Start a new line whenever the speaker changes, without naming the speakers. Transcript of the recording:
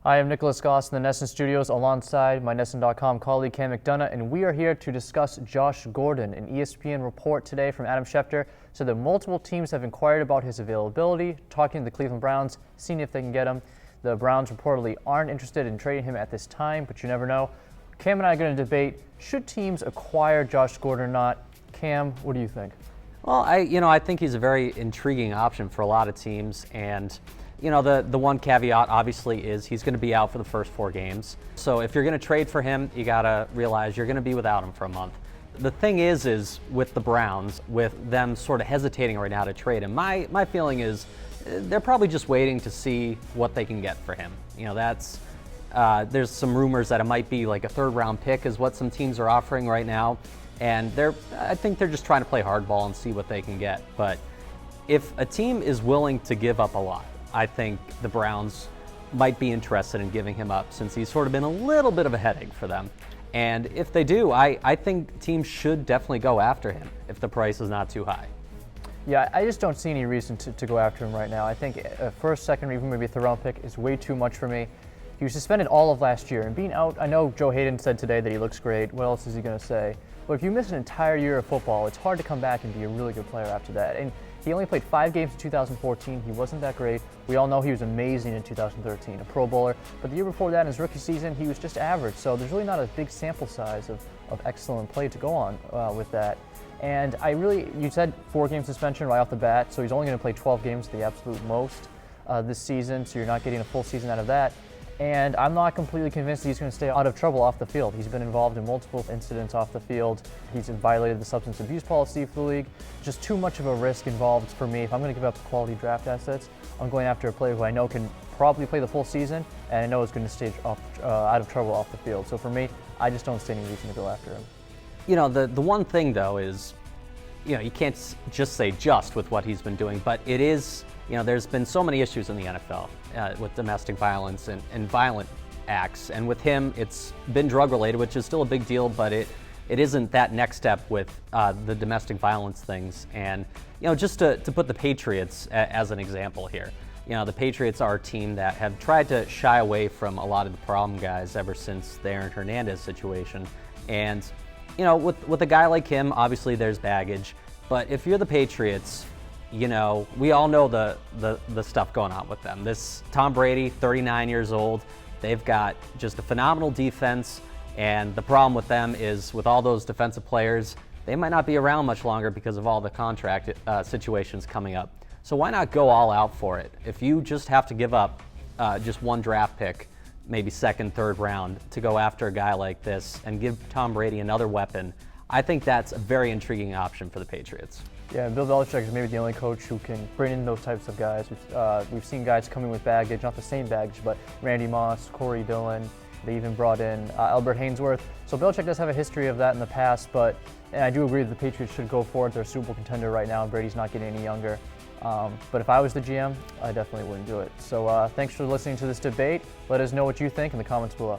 Hi, I'm Nicholas Goss in the Nesson Studios alongside my Nesson.com colleague Cam McDonough, and we are here to discuss Josh Gordon. An ESPN report today from Adam Schefter said that multiple teams have inquired about his availability, talking to the Cleveland Browns, seeing if they can get him. The Browns reportedly aren't interested in trading him at this time, but you never know. Cam and I are going to debate, should teams acquire Josh Gordon or not? Cam, what do you think?
Well, I think he's a very intriguing option for a lot of teams, and the one caveat obviously is he's going to be out for the first 4 games. So if you're going to trade for him, you got to realize you're going to be without him for a month. The thing is with the Browns, with them sort of hesitating right now to trade him, my feeling is they're probably just waiting to see what they can get for him. There's some rumors that it might be like a 3rd round pick is what some teams are offering right now. And I think they're just trying to play hardball and see what they can get. But if a team is willing to give up a lot, I think the Browns might be interested in giving him up, since he's sort of been a little bit of a headache for them. And if they do, I think teams should definitely go after him if the price is not too high.
Yeah, I just don't see any reason to go after him right now. I think a first, second, or even maybe a 3rd round pick is way too much for me. He was suspended all of last year, and being out, I know Joe Hayden said today that he looks great. What else is he going to say? But if you miss an entire year of football, it's hard to come back and be a really good player after that. And he only played 5 games in 2014. He wasn't that great. We all know he was amazing in 2013, a Pro Bowler. But the year before that, in his rookie season, he was just average. So there's really not a big sample size of excellent play to go on with that. And you said 4-game suspension right off the bat, so he's only going to play 12 games at the absolute most this season, so you're not getting a full season out of that. And I'm not completely convinced he's going to stay out of trouble off the field. He's been involved in multiple incidents off the field. He's violated the substance abuse policy for the league. Just too much of a risk involved for me. If I'm going to give up quality draft assets, I'm going after a player who I know can probably play the full season, and I know is going to stay out of trouble off the field. So for me, I just don't see any reason to go after him.
The one thing, though, is, you can't just say just with what he's been doing, but it is, there's been so many issues in the NFL with domestic violence and violent acts. And with him, it's been drug-related, which is still a big deal, but it isn't that next step with the domestic violence things. And, just to put the Patriots as an example here, the Patriots are a team that have tried to shy away from a lot of the problem guys ever since the Aaron Hernandez situation. And with a guy like him, obviously there's baggage, but if you're the Patriots, we all know the stuff going on with them. This Tom Brady, 39 years old, they've got just a phenomenal defense, and the problem with them is with all those defensive players, they might not be around much longer because of all the contract situations coming up. So why not go all out for it? If you just have to give up just 1 draft pick, maybe 2nd, 3rd round, to go after a guy like this and give Tom Brady another weapon, I think that's a very intriguing option for the Patriots.
Yeah, Bill Belichick is maybe the only coach who can bring in those types of guys. We've seen guys coming with baggage, not the same baggage, but Randy Moss, Corey Dillon. They even brought in Albert Haynesworth. So Belichick does have a history of that in the past, and I do agree that the Patriots should go for it. They're a Super Bowl contender right now, and Brady's not getting any younger. But if I was the GM, I definitely wouldn't do it. So thanks for listening to this debate. Let us know what you think in the comments below.